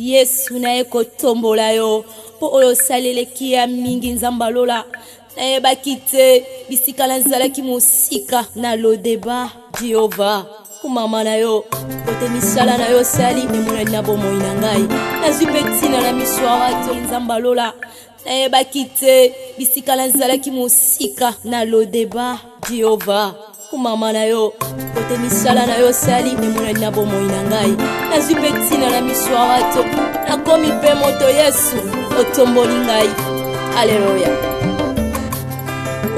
Yesu na eko tombola yo po oyo saleleki ya mingi nzambalola na yebakite bisika na nzalaki musika na lodeba Jehova kumama na yo kote misala na yo sali emonani na bomoi na ngai nazwi mpe ntina na miso ya bato nzambalola na yebakite bisika na nzalaki musika na lodeba Jehova kumama na yo kote misala na yo sali emonani na bomoi na ngai nazwi mpe ntina na miso ya bato nakomi mpe moto Yesu otomboli ngai. Haleluya.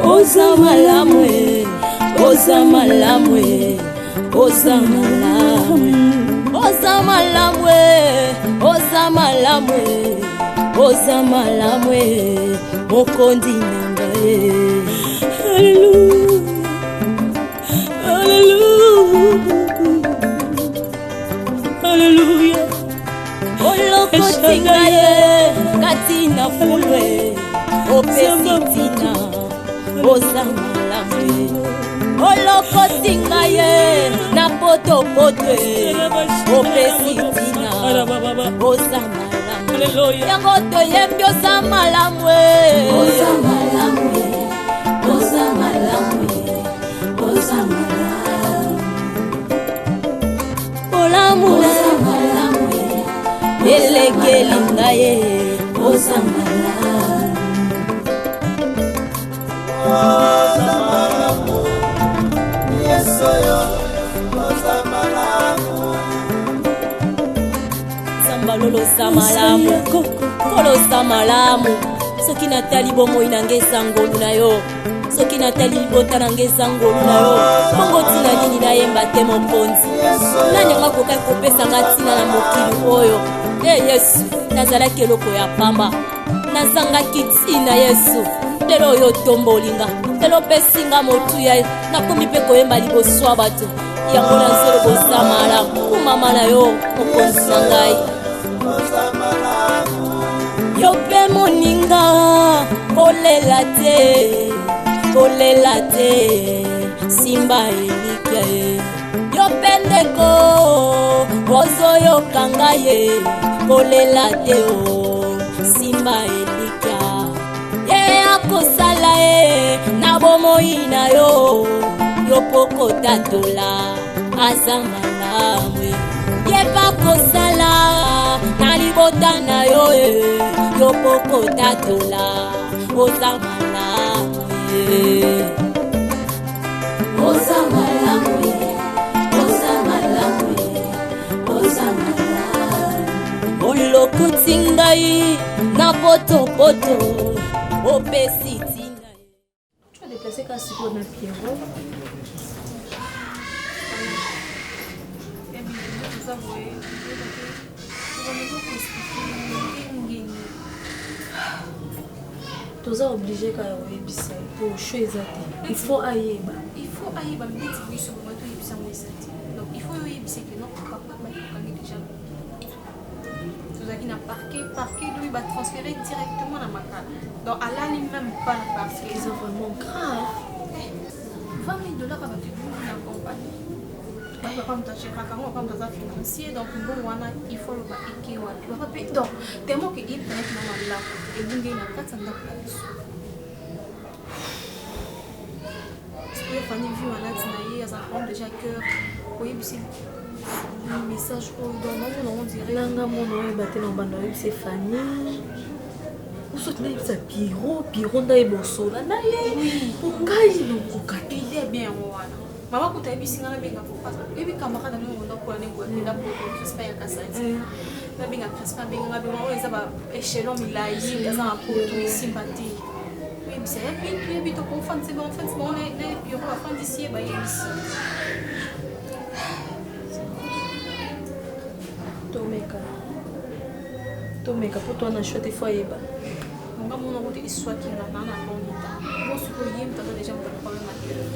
Oza malamwe, oza malamwe, oza malamwe, oza malamwe, oza malamwe, oza malamwe, mokondi nangae. Hallelujah, hallelujah, hallelujah. Olokoti ngaye katina fulwe opesitina oza malamwe. Olokoti ngaye na potopotwe opesitina oza malamwe. Yango toyembi oza malamwe, oza malamwe, oza malamwe, oza malamwe. Olamule elekeli ngaye oza malamwe, oza malamwe, Yesu yo oza malamwe. Zambalolo za malamu kolo za malamu soki natali bomoi na ngeza ngolu na yo soki natali libota na ngeza ngolu na yo bongo tina nini nayemba te mokonzi nani ngakokai kopesa nga tina na mokili oyo. Yesu nazalaki eloko ya pamba nazangaki tina Yesu lelo oyo tombolinga lelo pesinga motuya nakomi mpe koyemba liboso ya bato yango nazelo boza malamu kumama na yo mokonzi na ngai. Yo pe moninga kolela te simba elikia ye yo pendeko ozoyoka ngaye kolela te o simba elikia ye akosala ye na bomoi na yo yo poko tatola aza malamwe ye pakosala na libota na yo yo poko tatola oza malamwe, oza malamwe, oza malamwe, oza malamwe. Olokoti ngai na poto opesi tina. Tu as déplacé quand c'est pour notre Pierrot. Toza obligé quand on ebisa pour choisir. Il faut ayeba. Il faut ayeba mais tu sur moi tu ebisa moi ça. Donc il faut ebisa que non papa va quand déjà. Toza qui n'a parqué lui va transférer directement dans ma carte. Donc à la ligne même pas parce que c'est vraiment grave. 20 000 $, avec tout le monde en compagnie. Papa me t'a quand on va financier donc bon wana il faut le ba ekewa. Papa donc tellement que il peut être dans là et bunge na 400 $. Je Fanny vu à la tinaille à sa femme déjà cœur. Oui c'est un message au dans on dirait langa mon nom baté dans bande c'est Fanny. Vous soutenez ça Pierrot na eboso na ye. Ngai no kokati bien wana. Mama kuta ebisinga na benga pour parce que ebi camarade na ngo ndako na ngo na pour Crispa ya kasati. Na benga Crispa benga benga o eza ba échelon milai eza un pour tout sympathie. Oui, c'est et puis to confond c'est bon les bureaux à fin d'ici ba ici. Tomeka pour toi na chote foyeba. Mon gars mon nom est soit qui na na bonita. Bon ce que yem t'as déjà un problème à cœur.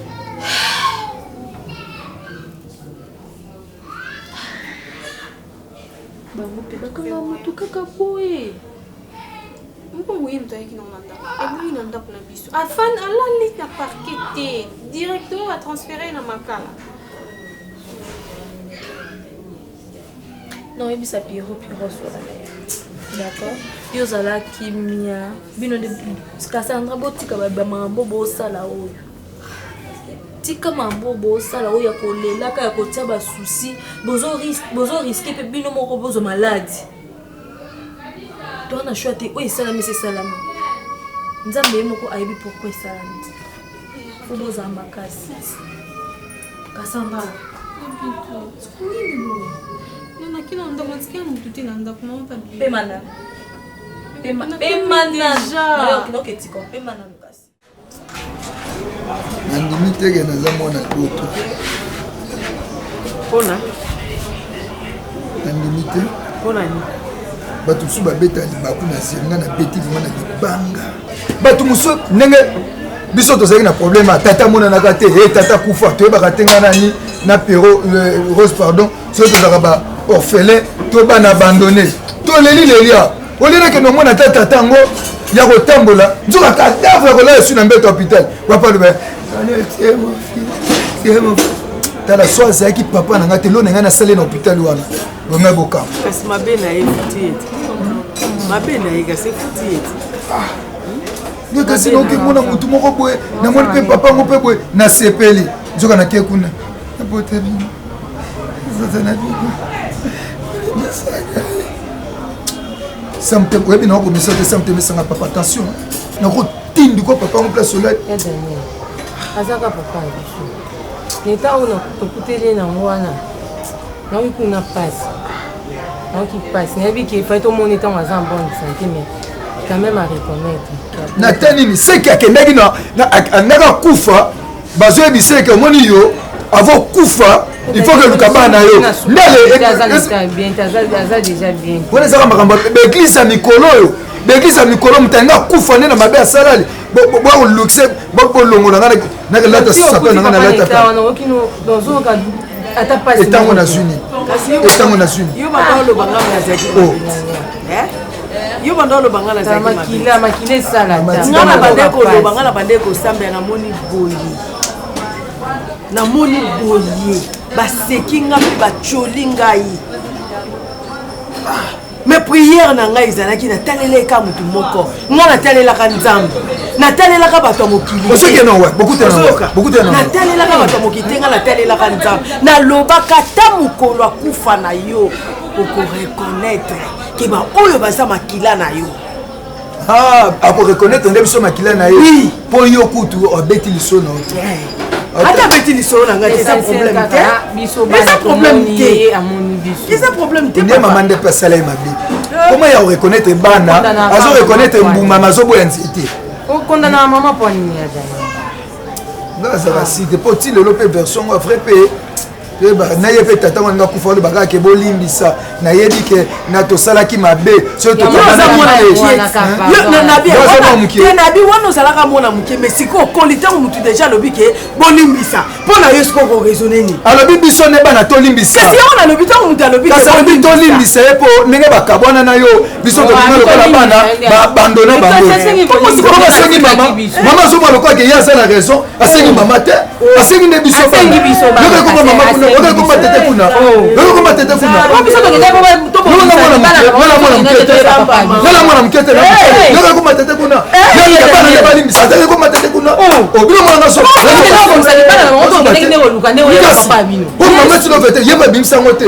Bango pe bakanga mutu kaka boye. Mpo oui mto yaki na nanda. Et lui nanda pour la biso. Afin ala lit na parquet directement à transférer na makala. Non, il s'est Pierrot sur la mer. D'accord. Yo zala kimia. Bino de Cassandra botika ba mambo bo sala oyo. Tika mambo bo sala oyo ya kolela ka ya kotia ba souci. Bozo risque pe bino moko bozo malade. Toi na choisi oyo sala mais c'est salami. Nzambe moko ayebi pourquoi salami. Faut bozo makasi. Cassandra. Kila ndako nasikia mtu tena ndako mama pa bi. Pemana. Déjà. Non que tu comprends Pemana Lucas. Nandimi teke naza mwana poto. Pona. Nandimi te. Pona ni. Bato su babeta libaku na zenga na beti mwana libanga. Bato musu ndenge biso tozali na problème tata mona na kate tata kufa to ba katenga nani na pero rose pardon so tozaka ba orphelin to bana abandonné to leli lelia olina ke no mona tata tango ya kotambola nzoka cadavre ko la su na mbeto hôpital papa le ba tala soa za ki papa na ngate lo na sale na hôpital wana bonga boka kasi mabe na ye futi mabe na ye kasi futi Ni kasi no ke mona mutu moko boye na moni pe papa ngo pe boye na sepeli nzoka na ke kuna na poteli zazana bigo samte ko bino ko misote samte misanga papa attention na ko tindi ko papa ngo place là ya Daniel azaka papa biso neta ona tokutele na mwana na wikuna passe na ki passe na biki fa to moni tant azan bonne santé mais quand même à reconnaître na tanini c'est que kendaki na naka kufa bazo ebise ke moni yo avant kufa il faut que le kaba na yo ndale bien taza déjà bien on ezaka makambo l'église ya mikolo yo l'église ya mikolo mutanga kufa ne na mabe asalali bo luxe bo longola na lata sape na lata wana okino dozo ka ata passe etango na zuni etango na zuni yo ba lo banga na zaki yo banda lo banga na zaki makila sala ngana bandeko lo banga na bandeko sambe na moni boyi na moni boyi baseki nga pe bacholi ngai mais prière na ngai ezalaki natalelaka mutu moko nga natalelaka nzambe natalelaka bato ya mokili natalelaka bato ya mokili te nga natalelaka nzambe nalobaka ta mokolo akufa na yo okoreconnaître ke baoyo baza makila na yo akoreconnaître nde biso makila na ye mpo yo kutu obeti liso na yo ata beti lisolo na ngai eza problème te eza problème te nde mama nde mpe asala ye mabe koma ya koreconnaître bana azoreconnaître mbuma azoboya nzete okondana mama po nini ya jana nga azala site mpo ti lelo mpe version ngo vrai mpe naye mpe tata wana ngakufa olo bakaka ke bolimbisa nayebi ke na tosalaki mabe soki nabi wana ozalaka mwana moke mais siko okoli ntango motu deja alobi ke bolimbisa mpo na yo siko koraisonne nini alobi biso nde bana tolimbisa kasi yango nalobi ntango motu alobi kasi alobi tolimbisa ye mpo ndenge bakabwana na yo biso tolinga lokola bana babandona bangoasengi mama azomwa lokola ke ye aza na raison asengi mama te asengi nde biso bana mama kuna okoma tete kuna okoma tete kuna mwana mokete okoma tete kuna bana balimbisa te okoma tete kuna obino mwana naso mama tilovete ye babimisango te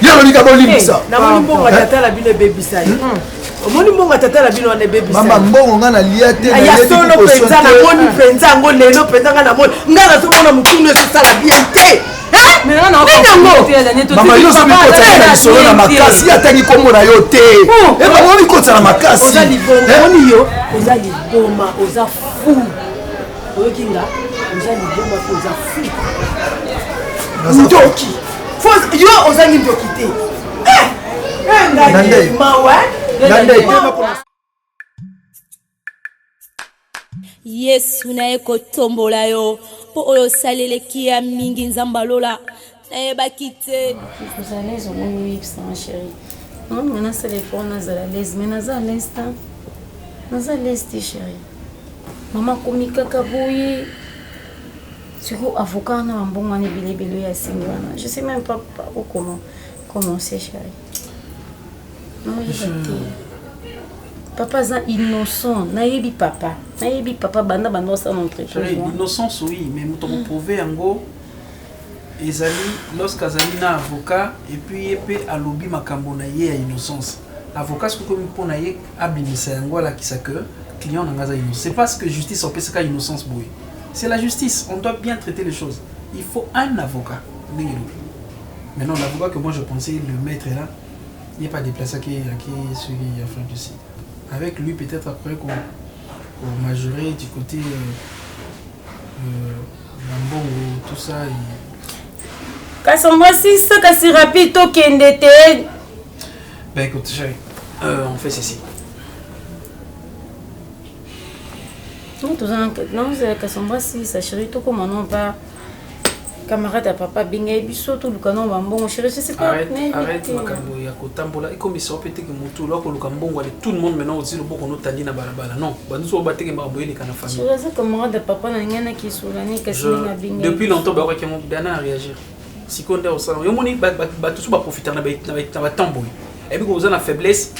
ye alobika bolimbisa namoni mbongo atata bino ebebisa ye omoni mbongo atata bino wana ebebisa mama mbongo nga nalia te ya solo mpenza namoni mpenza yango lelo mpenza nga namoni nga nazomona mokunu ezosala bien te mama yo ozo mikotisa na lisolo na makasi atangi kombo na yo te bango mikotisa na makasi oni yo oza liboma oza fu oyoki nga oza liboma mpe oza fu ndoki yo ozangi ndoki te mawa yesu naye kotombola yo mpo oyo osaleleki ya mingi nzambe alola nayebaki te ozala lese omoni wipsa ma chéri omonga nasala effort nazala lese mais naza lese ta naza lese te chéri mama komi kaka boye surtout avocat na bambongo wana ebelebele oyo asengi wana je sais même pas comment Comment c'est, chérie? Non, papa est innocent. Naïbi papa. Naïbi papa, banda ça montre. Chérie, l'innocence, oui, mais nous t'avons prouvé en gros. Ezali, lorsqu'Azali na avocat, et puis il peut à lobby makambo na ye à innocence. Avocat, ce que comme pour na ye, abimisa yango la qui que client n'a pas innocence. C'est parce que justice, on peut se faire innocence bouée. C'est la justice, on doit bien traiter les choses. Il faut un avocat. Maintenant, l'avocat que moi je pensais, le maître est là, il n'est pas déplacé qui celui qui a fait ici. Avec lui, peut-être après qu'on majorer du côté Mambo ou tout ça. Cassandra, si ça casse rapide, ok, n'était. Ben écoute, chérie, on fait ceci. Non, c'est Cassandra, si ça chérie, tout comme on pas. Camarade à papa, binga et biso, tout le canon, bon, chérie, je sais pas. Arrête, Makambo, il y a Kotambola. Et comme il s'est répété que Moutou, là, tout le monde maintenant aussi, le bon qu'on a tandi na balabala. Non, nous sommes battus que Maboye les canaux famille. Je sais camarade à papa, n'a rien qui sur l'année, depuis longtemps, bah, qui m'ont donné à réagir. Si on est au salon, il y a tout va profiter de la tambour. Et puis, vous avez la faiblesse,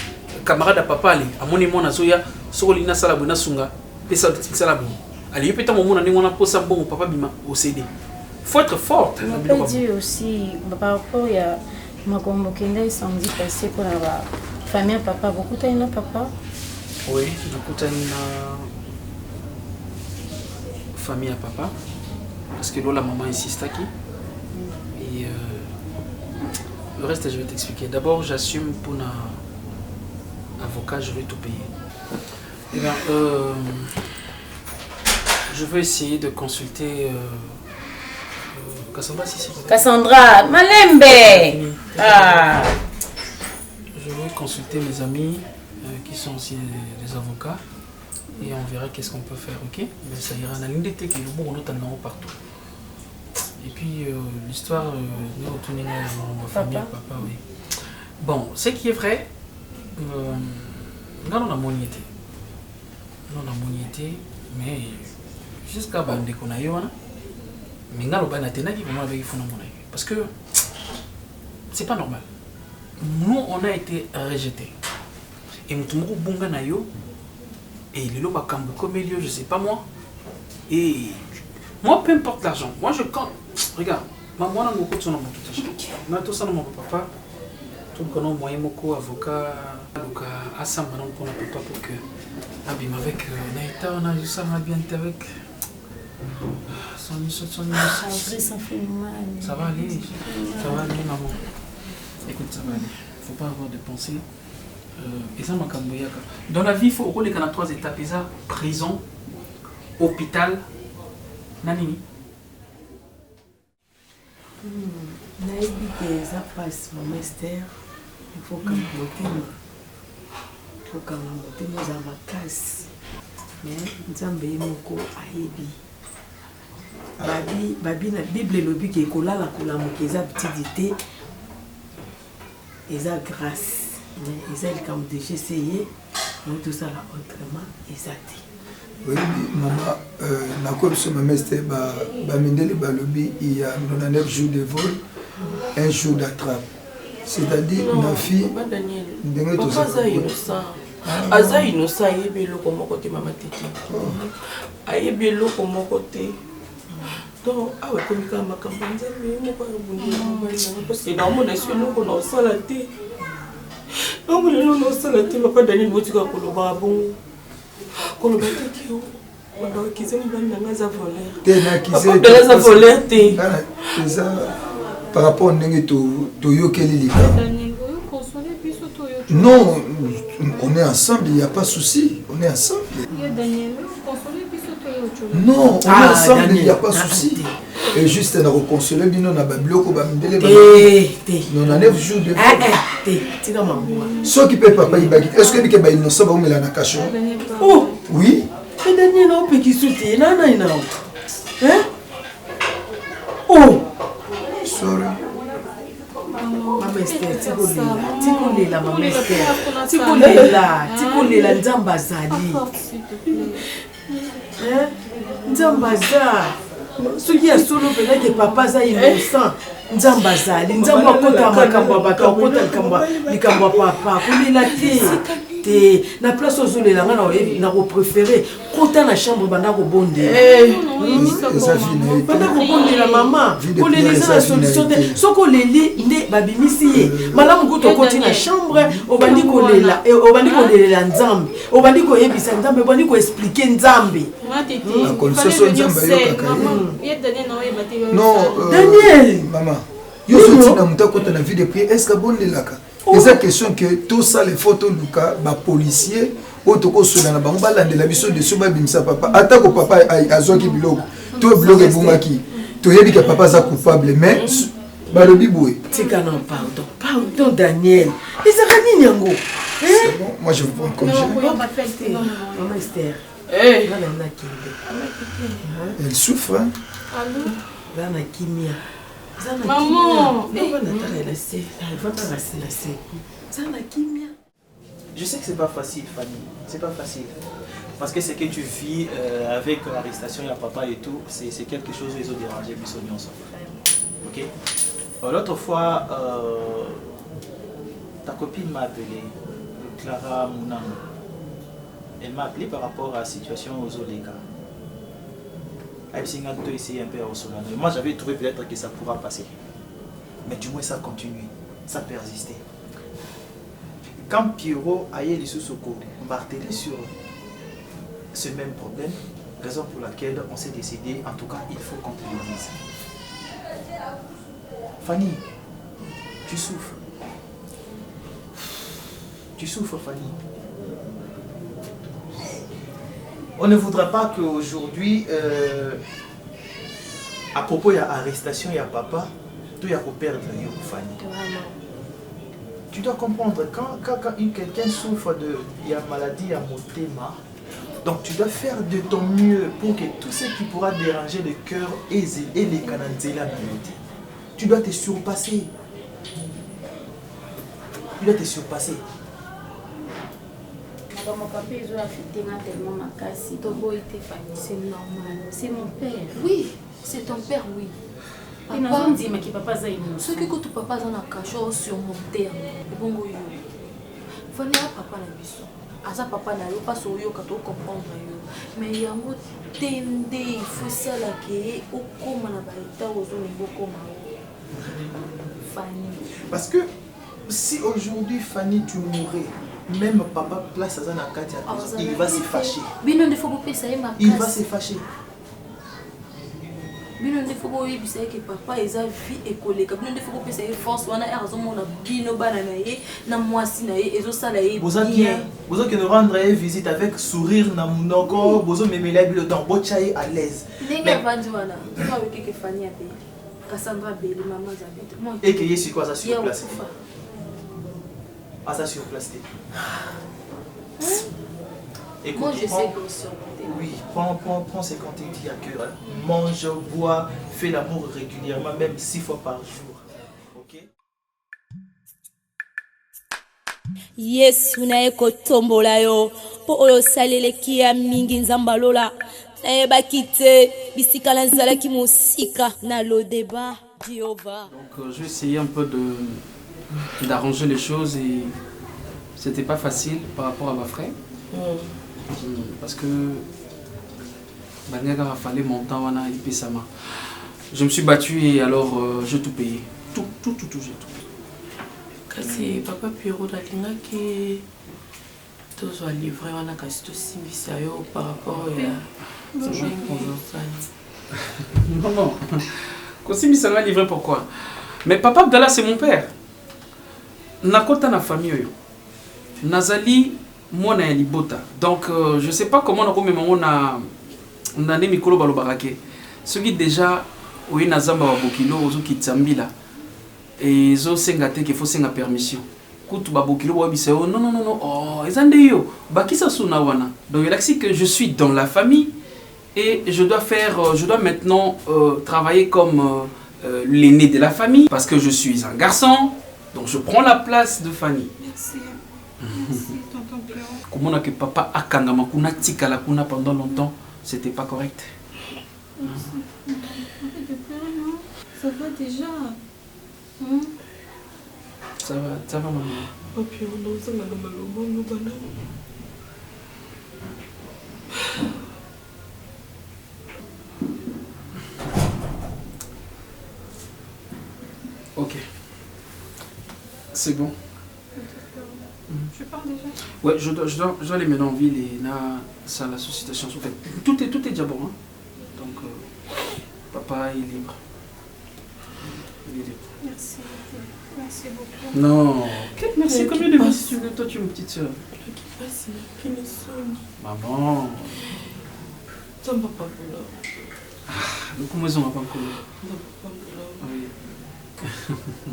camarade à papa, à mon émon, à Zoya, sur l'ina salabuna sunga, et ça, salabou. Allez, peut-être mon ami, on a posé un bon papa bima au CD. Il faut être forte. On peut dire aussi, par rapport à ma convoquée, sans dit passer pour la famille papa, beaucoup de papa. Oui, beaucoup de famille à papa. Parce que là, la maman insiste qui. Et le reste, je vais t'expliquer. D'abord, j'assume pour un avocat, je vais tout payer. Eh bien, je vais essayer de consulter Cassandra, si c'est Cassandra, Malembe. Ah. Je vais consulter mes amis qui sont aussi des avocats et on verra qu'est-ce qu'on peut faire, ok? Mais ça ira. On a l'une des techniques, on a partout. Et puis l'histoire, nous retournons à ma famille, papa, oui. Bon, ce qui est vrai, nous avons la monité. Nous avons la monité, mais jusqu'à bande qu'on a eu, mais nous avons la monité parce que c'est pas normal. Nous, on a été rejetés. Et nous avons bonga na yo et les loba kambo comme milieu, je sais pas moi. Et moi, peu importe l'argent. Moi, je compte. Regarde, maman a beaucoup de son nom tout à fait. On a tout ça dans mon papa. Tout le nom, moi, moko avocat, avocat, Assam, maintenant qu'on a papa pour que. Abîme avec Naïta, on a eu ça, on a bien été avec. Son innocence. Ça va aller. Ça va aller, maman. Écoute, ça va aller. Il ne faut pas avoir de pensée. Et ça, dans la vie, il faut au les 3 étapes. Prison, hôpital, nanini. Naïbi que ça passe, maman Esther, il faut qu'un motema. Il faut qu'un motema dans ma casse. Mais nous avons besoin de Aïbi. Babi na Bible lobi qui est collé la couleur qui est petite et ça grâce. Mais ils ont comme déjà essayé, nous tout ça là autrement et ça dit. Oui, maman, nakoi sur ma mesté, Mindele Balobi, il y a 99 jours de vol, 1 jour d'attrape. C'est-à-dire, ma fille, pourquoi ça innocent? Aza innocent, il y a bien le comme côté maman titi. Il y a bien le comme côté. Donc, ah ouais, comme il y a ma campagne, parce que dans mon esprit, nous on a salaté. Non, mais nous on a salaté, ma pas donné une boutique à Koloba bon. Koloba qui on doit qu'ils aiment bien dans la volée. Par rapport à Toyo Kelilika. Non, on est ensemble, il n'y a pas de souci. On est ensemble. Non, on est ensemble, il n'y a pas de souci. Et juste à reconsoler, nous avons un bloc au Bamindele. Nous avons 9 jours de ce qui peut papa, est-ce que vous avez innocent ou la cache? Oh, oui. Mais Daniel, on peut qui soutient, non. Hein? Oh, sorry. Maman Esther, tikolela, maman Esther. Tikolela, Nzamba Zali. Hein? Nzamba Zali. soki ya solo mpena ke papa aza innocent nzambe azali nzambe akota makambo ya bato akota likambo ya papa kolela te na place ozolela nga na kopréféré kota na chambre banda kobondela banda kobondela mama kolela eza na solution te soki oleli nde babimisi ye malamu kuta okoti na chambre obandi kolelela nzambe obandi koyebisa nzambe obandi koexplike nzambe Daniel maman yo sorti na muta kota na vie de prière est-ce que bondelaka eza question que tout ça les photos luka ba policier o toko sola na bango balandela biso de ba bimisa papa atako papa azoki biloko to biloko ebungaki to yebi que papa za coupable mais balobi boye tika non pardon Daniel ezaka nini yango c'est bon moi je vous prends congé maman Esther elle souffre hein? Maman, je sais que c'est pas facile, Fanny. C'est pas facile. Parce que ce que tu vis avec l'arrestation de papa et tout, c'est quelque chose qui les a dérangés plus au ensemble. Ok? L'autre fois, ta copine m'a appelé, Clara Mounang. Elle m'a appelé par rapport à la situation aux Oléka. Moi j'avais trouvé peut-être que ça pourra passer. Mais du moins ça continue, ça persistait. Quand Pierrot a eu les sous-socos martelé sur ce même problème, raison pour laquelle on s'est décidé, en tout cas il faut qu'on te le dise. Fanny, tu souffres. Tu souffres, Fanny. On ne voudra pas qu'aujourd'hui, à propos de l'arrestation, il y a papa, tout y a pour perdre Fanny. Tu dois comprendre, quand quelqu'un souffre de maladie, il y a motema, donc tu dois faire de ton mieux pour que tout ce qui pourra déranger le cœur et les cananzela, tu dois te surpasser. Tu dois te surpasser. Mon papa, ils ont affecté tellement ma casse. C'est normal. C'est mon père. Oui, c'est ton père, oui. Papa, dit mais qui papa ça ce que tu papa dans la cachot sur mon terme. Bon yo. Fallait papa na biso. Asa papa na yo pas so yo ka to comprendre yo. Mais yango tende il faut ça la que au comme na baita ozo ngoko ma. Fanny. Parce que si aujourd'hui Fanny tu mourrais, même papa place à la carte, il va se fâcher. Il va se fâcher. Bino ndefo bo yebisa ke papa eza vie écoleka bino ndefo ko pesa force wana erazo mona bino bana na ye na mwasi na ye ezo sala ye bien bozo que nous rendre visite avec sourire na munoko bozo memela bilo dans bochaye à l'aise mais bandi wana tu vas avec que Fanny appelle Cassandra Beli maman Zabet et que yesu quoi ça sur place ça sur place. Écoute, moi je sais que sur oui, prends ce qu'on te dit à cœur. Mange, bois, fais l'amour régulièrement, même 6 fois par jour. Ok? Yesu na eko tombola yo po oyo saleleki ya mingi nzamba lola nayebaki te bisika na nzalaki mosika na lodeba Jéhovah. Donc je vais essayer un peu d'arranger les choses et c'était pas facile par rapport à ma frère. Parce que il fallait mon temps et Sama. Je me suis battu et alors j'ai tout payé. Tout, j'ai tout payé. Kasi papa Pierrot qui tout soit livré on a kasi tout simbisayo par rapport à non. Kosimi ça livré pourquoi? Mais papa Abdallah c'est mon père. Nakota na famille yo. Nazali moi na libota. Donc je sais pas comment on a né mikolo balobarake. Ce qui déjà oui nazamba wa bokilo ozo kitsambila. Et zo sengate qu'il faut senga permission. Kutu ba bokilo wa biseo non oh ezande yo bakisa suna wana. Donc il a que je suis dans la famille et je dois maintenant travailler comme l'aîné de la famille parce que je suis un garçon. Donc je prends la place de Fanny. Merci. Merci, tonton Pierrot. Comment on a que papa akangama kuna tikala kuna pendant longtemps, c'était pas correct. Arrête de pleurer, non? Ça va déjà. Ça va, maman. Papi, on a osé la maloma, banane. Ok. C'est bon. Je pars déjà. Ouais, je dois aller maintenant en ville et là, ça, la sociétation se fait. Tout est déjà bon. Hein? Donc, papa est libre. Il est libre. Merci. Merci beaucoup. Non. Quel merci, combien de merci tu veux? Toi, tu es une petite soeur. Maman. Ça ne va pas là. Le coup, moi, on va pas encore. Oui.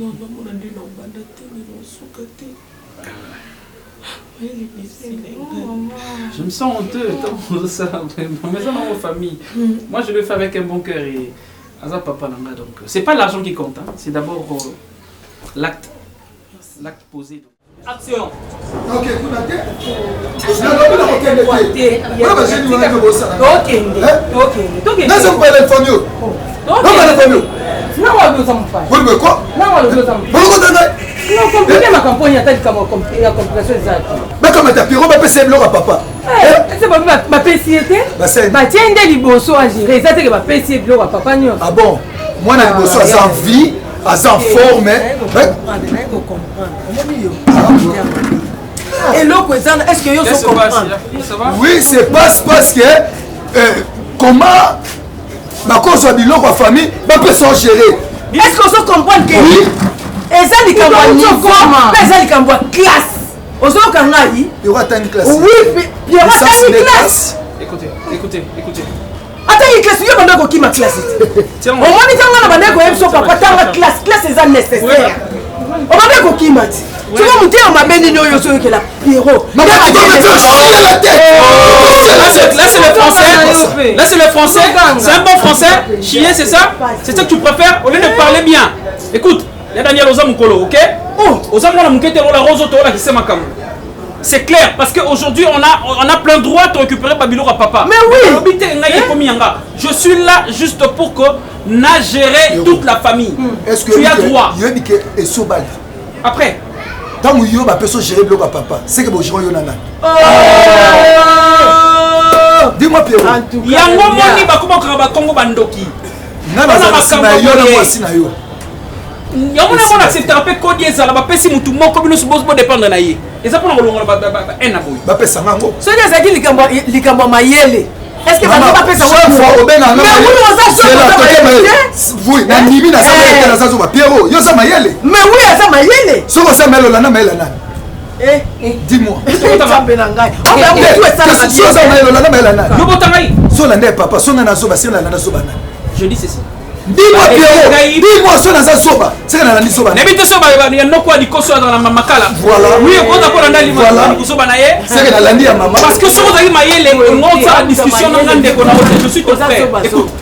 Non, on a dit non, on va je me sens honteux, tant ça, vraiment. Mais ça dans ma famille. Moi, je le fais avec un bon cœur et Aza papa Nanga. Donc, c'est pas l'argent qui compte, hein. C'est d'abord l'acte posé. Action. Ok, vous n'avez et l'autre, est-ce que vous comprenez? Oui, c'est parce que comment ma cause de la famille peut s'en gérer. Est-ce que vous comprenez que oui, et ça les classe. Il y aura une classe. Oui, il y aura une classe. Écoutez. Attends, il classe, il y a ma classe. Au moins, il y a une classe est nécessaire. On va mettre qui m'a dit. Tu vas monter en ma benne de Yoso que la Pierrot. Là, c'est le français. C'est un bon français. Chier, c'est ça? C'est ça que tu préfères au lieu de parler bien. Écoute, il y a Daniel Ozamukolo, ok? C'est clair, parce qu'aujourd'hui, on a plein droit de récupérer Babylon à papa. Mais oui! Je suis là juste pour que n'a géré toute la famille. Est-ce que tu as droit? Après. Tant que vous avez gérer le papa, c'est que vous gérez le nana. Dis-moi, Pierrot. Yango moni bakuma kraba Congo bandoki. Nana na yo na mwasi na yo. Yango na mona accepter pe code ezala ba pesi mutu moko bino supposé bo dépendre na ye. Eza pona kolongola ba en aboy. Ba pesa ngango. So dia zaki likambo mayele. Est-ce que va pesa wa obenga ngamba? Oui, na nibi na ça ba Pierrot, yo ça mayele. Mais oui, ça mayele. Soko ça melo na mayele na. Dis-moi. Je dis ceci. Dis-moi Pierrot. Dis-moi so na soba. C'est que na soba. N'habite soba ya noko di koso dans la makala. Voilà. Oui, on a pas ndali mo soba na ye. C'est que na landi ya maman. Parce que so za mayele on a discussion na ndé ko na je suis ton frère.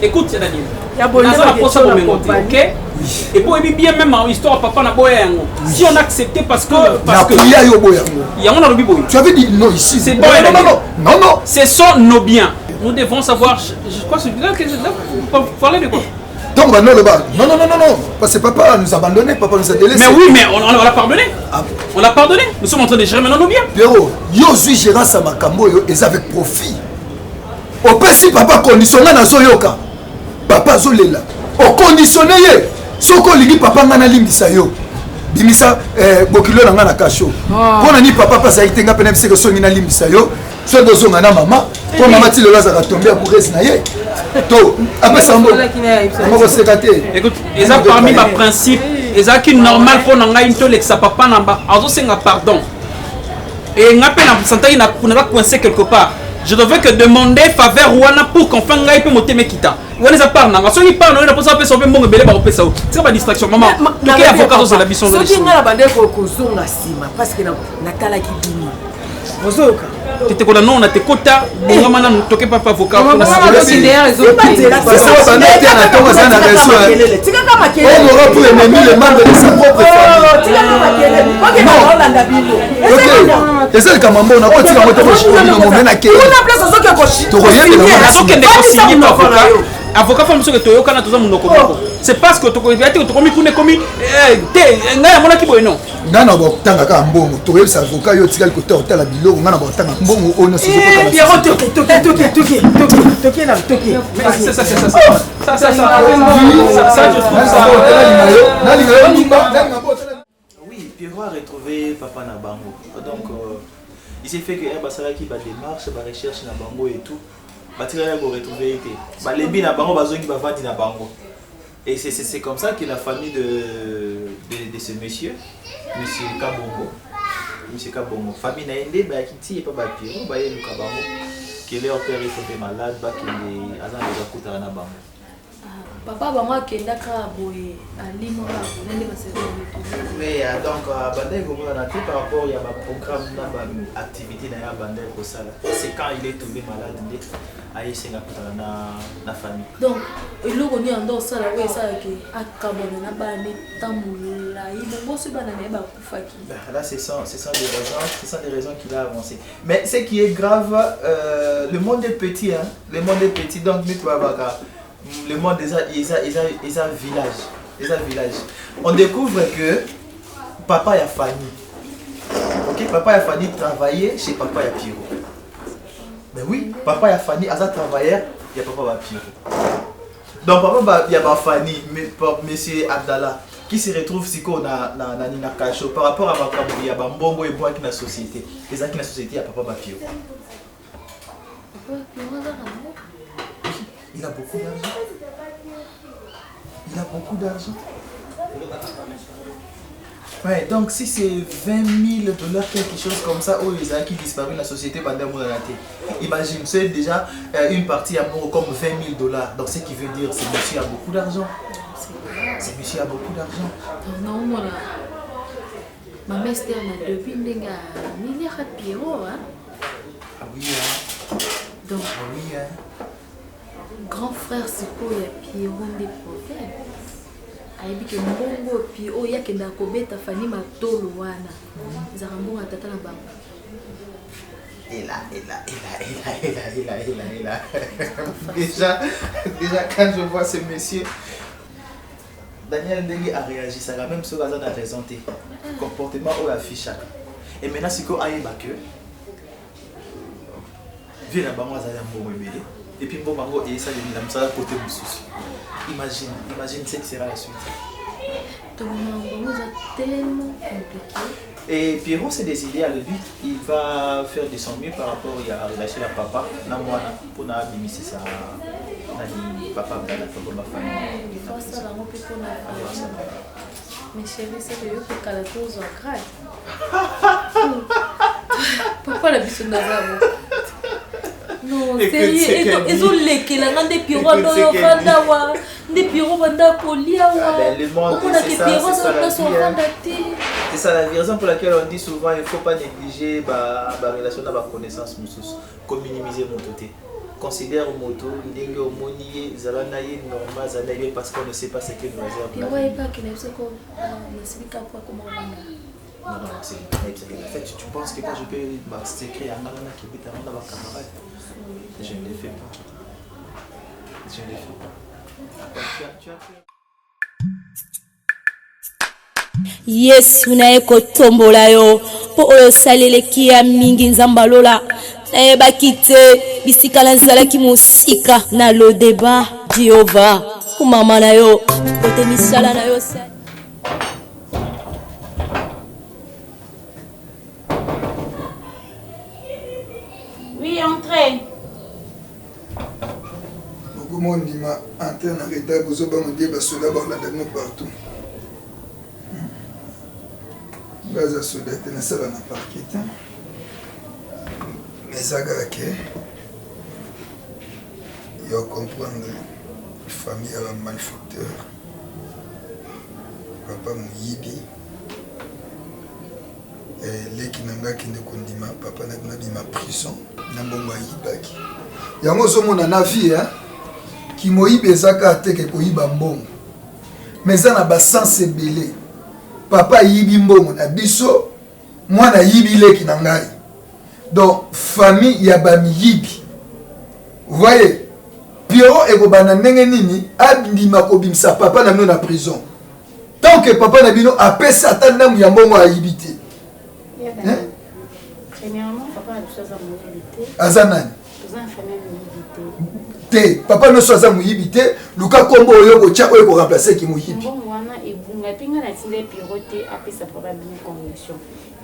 Écoute Daniel. Ok? Et pour bien même en histoire papa na boya yango. Si on acceptait parce que il y a yo boya yango na lobi boya. Tu avais dit non ici. C'est non. Ce sont nos biens. Nous devons savoir, je crois que vous parlez de quoi? Donc non, parce que papa nous a abandonné, papa nous a délaissé. Mais oui, mais on l'a pardonné. On l'a pardonné. Nous sommes en train de gérer maintenant nos biens. Pierrot, yo suis gérant sa makambo yo et avec profit. Au pire si papa conditionné na so yoka. Papa zolela. Au conditionné ye. Soko ligi papa ngana limbisa yo. Bimisa bokilo na ngana kasho. Pona ni papa pasa itenga pena biseke so ngina limbisa yo. So dozo ngana mama. Pour maman ti le laza tomber amoureuse na ye. To après ça on va se cater. Écoute, ils ont parmi ma principe, ils ont qui normal pour n'anga une tole que sa papa n'amba. Azo senga pardon. Et ngape na santai na kunala coincé quelque part. Je devais que demander faveur wana pour qu'on fasse ngai pe moteme kita. Wana za parle na so ni parle na posa pe so pe mbongo belé ba kopesa o. C'est pas distraction maman. Qui avocat sur la bison de. So ki ngala bande ko zonga sima parce que na kala ki bini. Bozoka. Tu te non na te kota bonga mana toke papa avocat. On aura pour ennemi les membres de sa propre famille. Non. Et c'est comme on a pas tiré moto pour na ke. On a place à ce que to koyeba na so que ne ko signer avocat. avocat femme soki toyokana toza monoko moko c'est parce que tokomi kuna ekomi te ngai namona kiboye non nga na botanga kaka mbongo toyebisa avocat yo tikali kota otala biloko nga na botanga mbongo oyo nyonso oui, Pierrot a retrouvé papa na bango donc il s'est fait que basala qui va démarche ba recherche na bango et tout batika ko retrouver été balebi na bango bazongi bavandi na bango et c'est comme ça que la famille de ce monsieur Kabongo famille na ende ba kiti et pas ba Pierrot ba ye luka bango que leur père est tombé malade ba que les azan les akutara na bango papa bango akendaka boye alimo la bonende baselo mais donc bandai comme on a tout par rapport il y a un programme na ba activité na ya bandai ko sala c'est quand il est tombé malade ndé ayi senga kutana na famille donc eloko ni ando sala we sala ke akabona na bane tamula ibongo se bana na ba kufaki là ce sont des raisons qu'il a avancé mais ce qui est grave le monde est petit hein le monde est petit donc nous baka le monde déjà ils a village on découvre que papa et Fanny OK papa et Fanny travaillaient chez papa et Pierrot mais oui papa et Fanny a travaillé il y a papa et Pierrot donc papa il y a Fanny mais monsieur Abdallah qui se retrouve si qu'on a na cacho par rapport à makambo il y a mbongo et bois qui na société les qui na société il y a papa et Pierrot il a beaucoup d'argent. Ouais, donc si c'est $20,000, quelque chose comme ça, où ils ont qui disparu la société pendant mon année. Imagine, c'est déjà une partie à bon comme $20,000. Donc ce qui veut dire c'est monsieur a beaucoup d'argent. C'est monsieur a beaucoup d'argent. Non, moi là. Ma mère c'était un depuis n'enga milliard de Pierrot hein. Ah oui hein. Donc ah oui hein. Grand frère c'est quoi il y a Pierrot des problèmes. Ayebi ke mbongo pi o ya kenda kobeta fani matolo wana. Zarambo atata na bango. Et là. déjà quand je vois ce monsieur Daniel Ndenge a réagi ça même sur la zone a raison comportement ou affiche et maintenant c'est quoi aïe que vient la bango za mbongo ebele et puis mbongo et ça de la msala côté mususu imagine ce qui sera la suite donc mbongo za tellement compliqué. Et Pierrot s'est décidé à le but, il va faire de son mieux par rapport à la relation à papa, pour n'abîmer ça, papa dans la famille. Mais chérie, c'est le que la chose en craque. Papa la biche d'Azamo. Non, sérieux, ils ont léqué la grande Pierrot dans le Vandawa, des Pierrot Vanda Poliawa. C'est ça la raison pour laquelle on dit souvent il ne faut pas négliger la relation de la connaissance, comme minimiser mon côté. Considère moto, ndenge omoni zalana ye normal zalana parce qu'on ne sait pas ce que nous réserve. Puis ouais pas que c'est comme expliquer quoi comment on va. Non, c'est en fait tu penses que moi je peux s'écrire à Nana qui est dans ma camarade. Je ne le fais pas. Tu as fait. Yesu naye kotombola yo po oyo saleleki ya mingi nzambalola nayebaki te bisika nazalaki mosika na lodeba Jehova kumama na yo kote misala na yo sa. Oui, entrez. Beaucoup de gens entrent en retard pour se dire que cela va nous partout. Baza soda tena sala na parquet. Mais agarake. Yo comprendre famille à malfacteur. Papa muyibi. Leki nanga kinde kondima papa na bima prison na mbongo yibaki. Yango so mona na vie hein. Ki moyibi ezaka teke ko yiba mbongo. Mais ça na ba sens ebele. Papa yibi mbongo na biso mwana yibi leki na ngai donc famille ya bami yibi vous voyez Pierrot et Gobana Nengenini abima kobimsa papa na na prison. Tant que papa na bino appelle Satan na muyambongo a yibité. Premièrement, papa a besoin de mobilité. Azanan. Besoin de famille mobilité. Te papa no soza muyibité, luka kombo oyo ko tia oyo ko remplacer ki muyibi. Bon wana ebunga pinga na tinde Pierrot appelle sa papa bien conviction.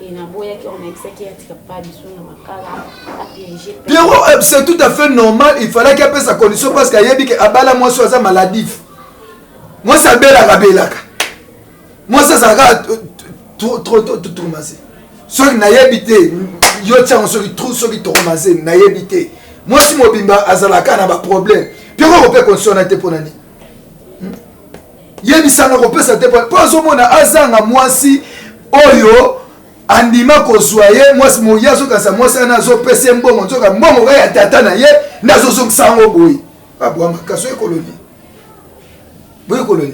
Et na boya qui on a dit qu'il a pas biso na makala a piégé. Pierrot c'est tout à fait normal, il fallait qu'il appelle sa condition parce qu'il y a dit que abala moi soza maladif. Moi ça bela rabelaka. Moi ça trop masé. Soit na yebité, yo tia on soit trop masé na yebité. Moi si mo bimba azalaka na ba problème. Pierrot peut consonner pour nani. Yebisanga ko pesa te pour pas au mona azanga moi si oyo andima kozwaye mwasi moya soka sa mwasi ana zo pese mbongo soka mbongo ga ya tata na ye nazo zo sango boy abwa makaso ekoloni boy ekoloni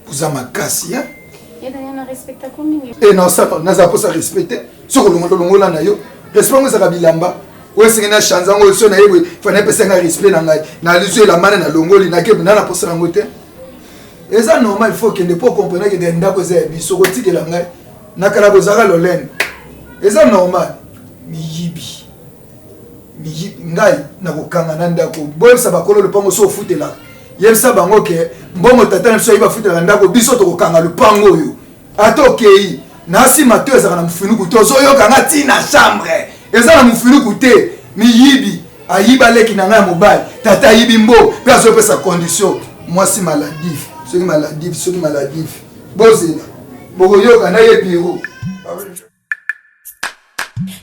kuza makasi ya et dana respecta commune et non ça naza pour ça respecter soko longo la na yo respect ngo saka bilamba o singa na chanzango so na yebwe fana pese nga respect na ngai na lizo la mana na longoli na kebu na pour ça ngote et ça normal il faut que ne pas comprendre que ndenda ko za biso ko tikela ngai nakala bozaka lolene eza normal miyibi ngai nakokanga na ndako boyebisa bakolo lupango so ofutela yebisa bango ke mbongo tata na biso ayiba futela ndako biso tokokanga lupango oyo ata okei na nsima to ezaka na mofinuku te ozoyokanga ntina chambre eza na mofinuku te miyibi ayiba leki na ngai ya mobali tata ayibi mbo mpe azopesa condition mwasi maladif soki maladif bozela bokoyoka na ye Pierrot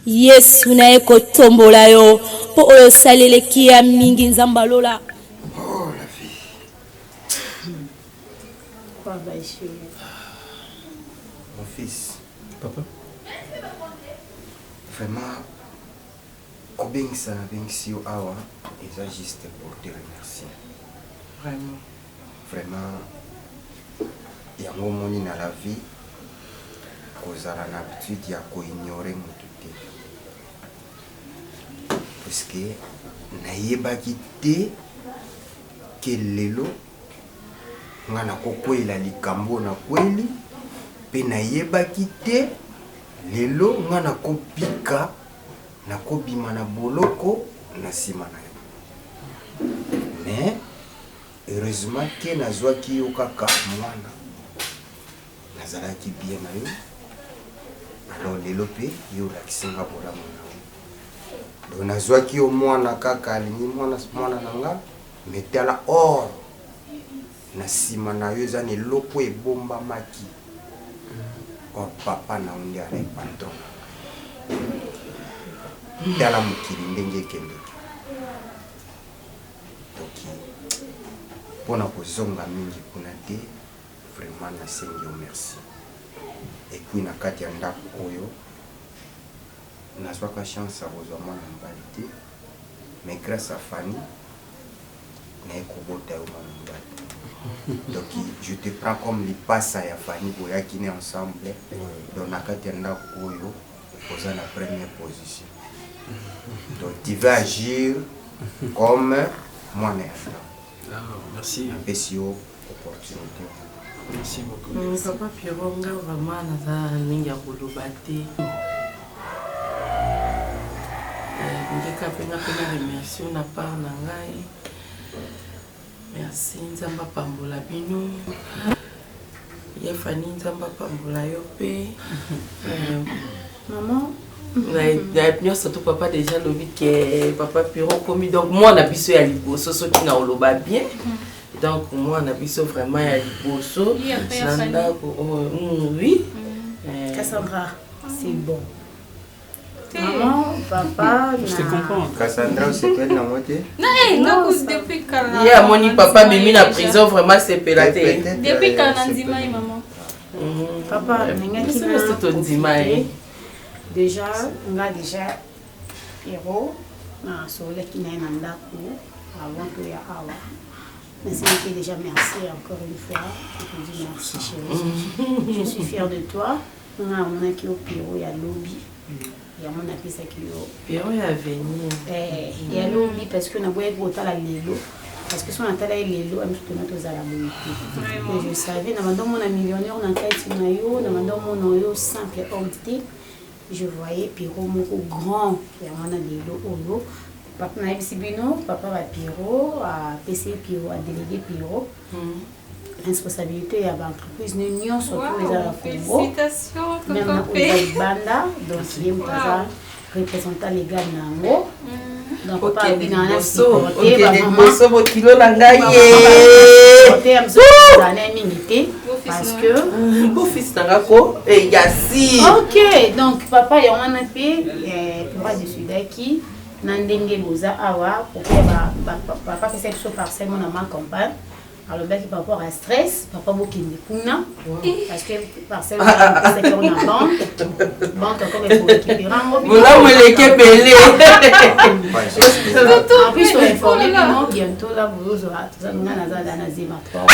Yesu na ekotombola yo po oyo saleleki ya mingi nzamba lola. Oh la vie. Mon fils. Papa. Vraiment, obéissant avec si awa, et ça juste pour te remercier. Vraiment. Vraiment, il y a un moment dans la vie. Kozala na habitude ya koignorer mutu te parce que nayebaki te ke lelo nga nakokwela likambo na kweli mpe nayebaki te lelo nga nakobika nakobima na boloko na nsima na yo mais heureusement ke nazwaki yo kaka mwana nazalaki bien na yo. Alors lelo pe yo lakisinga bolamu na yo donc nazwaki yo mwana kaka alingi mwana na nga metala or na nsima na yo eza na eloko ebombamaki or papa na yo ndi ala patron tala mokili ndenge ekendeki toki mpona kozonga mingi kuna te vraiment nasengi yo merci. Et puis na kati ya ndako oyo nazwaka chance ya kozwa mwana mobali te mais grâce à Fanny naye kobota yo mwana mobali donc je te prends comme lipasa ya Fanny boyaki ne ensemble donc na kati ya ndako oyo oza na première position donc tu vas agir comme mwana ya ndako. Merci. Mpesi yo opportunité. Merci beaucoup. Papa Pierrot nga vraiment naza mingi ya koloba te ngeka mpenga mpena remercie na part na ngai merci nzambe apambola bino ye Fani nzambe apambola yo mpe maman na nyonso to papa déjà lobi ke papa Pierrot komi donc mwana biso ya liboso soki na oloba bien. Donc moi on a vu ça vraiment à Liboso. Oui. Cassandra, c'est bon. Maman, papa, je te comprends. Cassandra, c'est quelle la moitié? Non, depuis quand il y a mon papa mis la prison vraiment c'est pélaté. Depuis quand on dit maman. Papa, c'est ton dimaï. Déjà, on a déjà Pierrot, na sole qui n'a pas avant que ya awa. Mais c'est déjà merci encore une fois. Je te dis merci chérie. Je suis fière de toi. On a qui au Pierrot, il y a lobby. yango napesaki yo Pierrot ya avenir ya lobi parce que naboyaki kotala lelo parce que so natala ye lelo amisutona tozala boye te je savais na bandomona millionnaire na kati na yo na bandomona oyo simple homme te je voyais Pierrot moko grand yango na lelo oyo papa nayebisi bino papa ba Pierrot apesi Pierrot adélégué Pierrot responsabilité ya baentreprise nyonso to eza na Congo même na oza libanda donc ye moto aza représentant légal nango donc papa abinana boso bokilo na ngai ye ane mingi te parce que bofils nanga ko yasi ok donc papa ya wana mpe papa desudaki na ndenge boza awa pokoya papa pesa biso parcelle mona ma campagne alobaki par rapport à stress papa bokende kuna parce que parcelle c'est qu'on a banque encore il faut récupérer voilà meleke belé en plus on informer comment bientôt là vous aurez tout ça nous na za na zema 3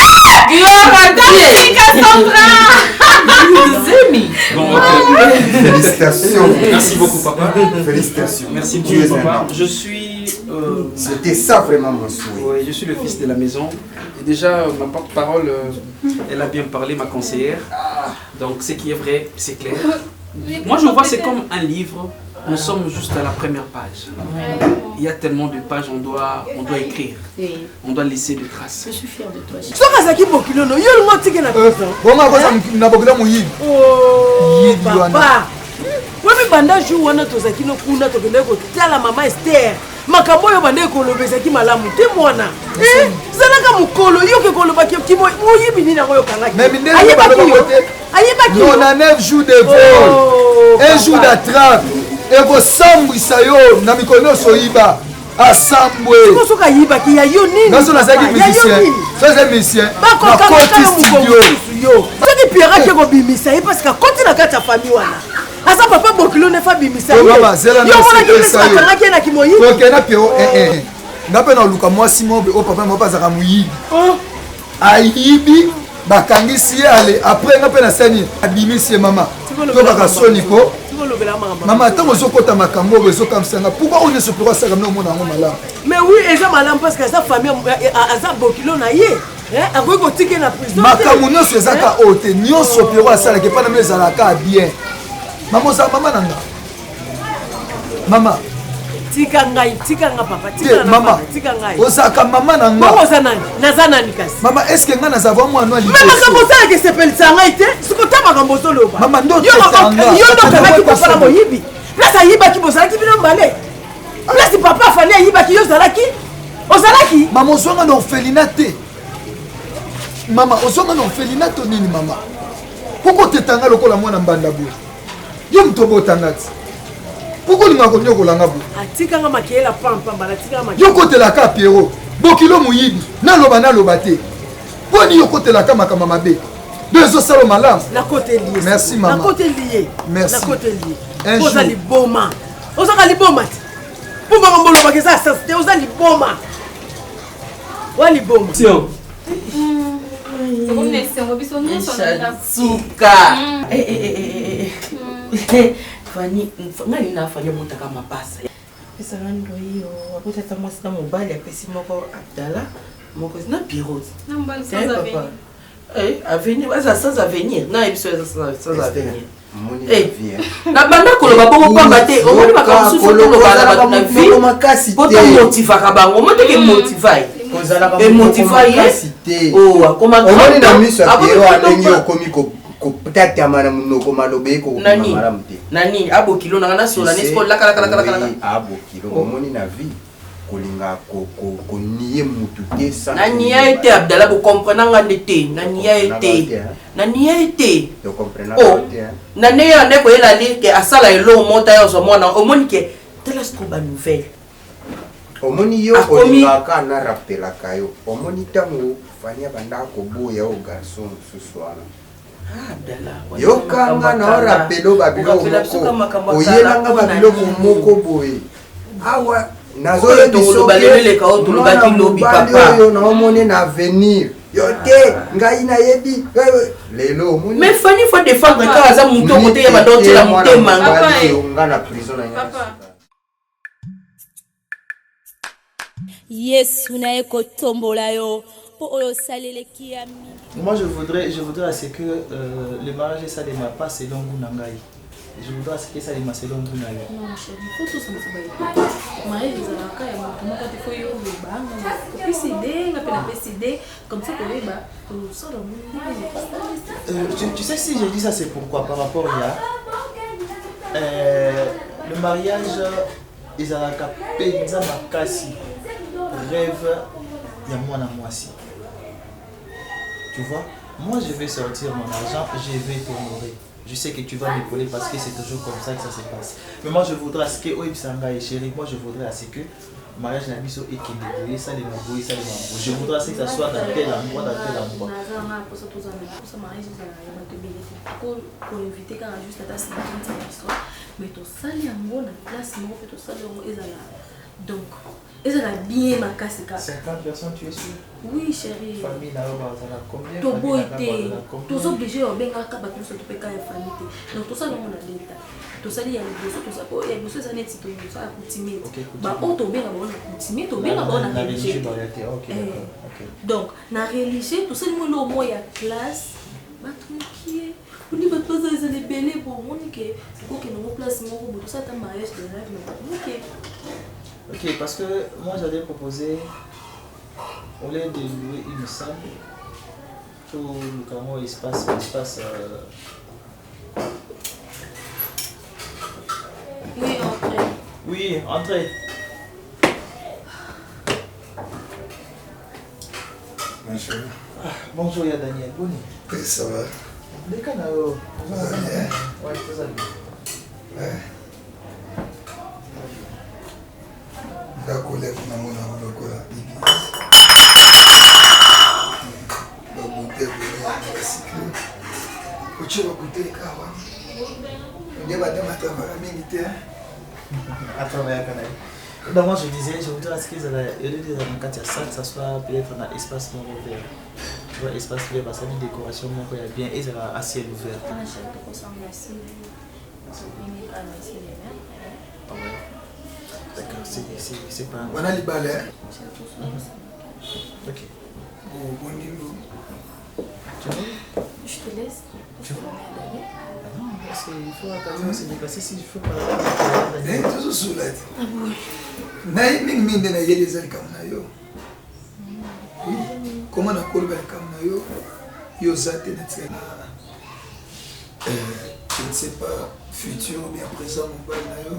Félicitations. Merci beaucoup, papa. Félicitations. Merci beaucoup, papa. Je suis... C'était ça vraiment mon souhait. Oui, je suis le fils de la maison. Et déjà, ma porte-parole, elle a bien parlé, ma conseillère. Donc, ce qui est vrai, c'est clair. Moi, je vois c'est comme un livre. Nous sommes juste à la première page. Il y a tellement de pages, on doit écrire. On doit laisser des traces. Je suis fière de toi. Papa, oui, banda jour wana tozaki no kuna tokende kotala mama Esther. Makambo yo bande kolobezaki malamu te mwana. Zalaka mukolo yo ke kolobaki kimo moyibi ni nango yo kangaki. Mais minde ayebaki on a 9 jours de vol. Un jour d'attrape. Et ko sambwisa yo na mikono soyiba. Asambwe. Ko soka yibaki ya yo nini? Naso na zaki musicien. Ça c'est musicien. Ba ko kaka studio. Yo. Soki Pierre ke ko bimisa e parce que konti na kata famille wana. Asa papa bokilo ne fa bimisa. Yo mama zela na ça. Yo na ki moyi. OK na Pierrot ngape na luka mwasi mobe o papa mo bazaka muyibi. Ayibi bakangisi ale après ngape na sani abimisi mama. To baka soni ko. Maman, tant que je suis makambo, je suis comme ça. Pourquoi on ne se peut pas ça comme nous, mon malade? Mais oui, et ça malade parce que sa famille a bokilo na ye. A quoi qu'on tire la prison? Makambo non c'est ça qu'a ôté. Nyon se peut pas ça, qui pas na mes alaka bien. Maman ça maman nanga. Maman. Tika nga papa, tika nga maman. Tika nga. Osaka maman nanga. Maman zanani, nazana nikasi. Maman, est-ce que nga nazava moi no lié? Maman ça ça que c'est pel sanga ite. Siko ta makambo solo ba. Maman ndo yo ndo kana ki papa na moyibi. Là ça yiba ki bosala ki bino mbale. Là si papa fallait yiba ki yo zalaki. Ozalaki. Maman zonga no felinate. Maman ozonga no felinate nini maman? Pourquoi tetanga lokola mwana mbanda bo? Yo mtobo tangati. Pourquoi tu m'as connu au Langabou? Atika nga makiela pampa bala tika nga. Yo kote la ka Pierrot. Bokilo muyibi. Na lobate. Poni yo kote la ka makama mabe. Deux os salo malam. Na côté lié. Merci maman. Na côté lié. Merci. Na côté lié. Un jour. Oza liboma. Oza ka liboma. Pour ba ngolo ba kesa sasite oza liboma. Wa liboma. Tio. Suka. Fani ngani nafanya mutaka mapasa pesa ndo hiyo apota tama sina mobile apesi moko Abdallah moko na Pierrot na mbali sans avenir avenir sans avenir na episode sans avenir vie na banda koloba bongo pamba te omoni makambo susu koloba ba na vie makasi te motivaka bango moteke motivai et motivai oh akoma omoni na miso ya Pierrot alengi okomi ko peut-être amana munoko malobe ko maramte nani abokilo na sola nesko la kala abokilo omoni na vie kolinga ko nier mutu te sans nani a été Abdallah ko comprendre nga ndete nani a été to comprendre nani ya ndeko ela like asala elo mota yo so mona omoni ke telesko ba nouvelle omoni yo kolinga kana rappela kayo omoni tango fanya banda ko boya o garçon suswana yo kanga na rapelo babilo moko oyelanga babilo moko boye awa nazo to lo balele ka o to lo baki lobi papa yo na omone na avenir Yo te ngai na yebi. Lelo moni. Mais Fanny faut défendre quand ça mouton côté ya badote la mouton manga. Nga na prison na Papa. Yesu naye kotombola yo po oyo saleleki ya mingi. Moi, je voudrais à ce que le mariage, ça ne m'a pas selon Gounangaï. Je voudrais à ce que ça ne m'a selon Gounangaï. Non, chérie, il faut tout ça. Marie, les avocats, il faut y aller. Il faut céder, comme ça, pour les bas. Tu sais, si je dis ça, c'est pourquoi? Par rapport à le mariage, ils ont capé, ils ont cassé. Rêve, il y a moi à moi aussi. Tu vois, moi je vais sortir mon argent, je vais t'honorer. Je sais que tu vas m'épauler parce que c'est toujours comme ça que ça se passe. Mais moi je voudrais à ce que, oui, chérie, moi je voudrais à ce que mariage n'a pas et qu'il me ça les m'embrouille, ça les m'embrouille. Je voudrais à ce que ça soit dans tel endroit, dans tel endroit. Donc, et ça l'a bien ma casse. 50 personnes, tu es sûr? Oui, chérie. Famille, là, combien? Tobo était. Tous obligés à bien qu'à battre sur tout famille. Donc, tout ça, on a l'état. Tout ça, il y a les bosses, tout ça. Il y a les bosses, ça n'est pas tout ça, coutumier. Bah, on tombe bien à bon coutumier, tombe bien à bon religieux. Donc, dans la religion, tout ça, nous, au moins, il y a classe. Bah, tranquille. On dit, bah, tout ça, c'est des belles pour moi. Ok, nous, place, tout ça, c'est un mariage de rêve. Ok. Ok, parce que moi j'allais proposer, au lieu de louer une salle, tout le camo espace. Oui, entrez. Oui, entrez. Bonjour. Bonjour, il y a Daniel. Bonjour. Oui, ça va. Les canaux. Ça va bien. Ouais, ça va bien. Ouais. Ndakoleka namona lokola église babote boyesikle otie bakoteleka awa nde badama travailla mingi te atravaillaka na ye. Donc moi je disais, je voudrais à ce qu'ils aient au lieu de dans quatre salles, ça soit peut-être dans l'espace non ouvert. Tu vois, espace ouvert parce que la décoration il y a bien et ça va à ciel ouvert. D'accord, c'est pas... On a les balais. Ok. Bon niveau. Tu vois? Je te laisse. Tu vois? Non, parce qu'il faut attendre, c'est déplacer si je faut pas... Mais toujours sous la tête. Naï ming ming de naïe les ailes comme naïo. Oui. Comment on a collé avec comme naïo? Yo zate net je ne sais pas, futur ou bien présent, mon bal naïo.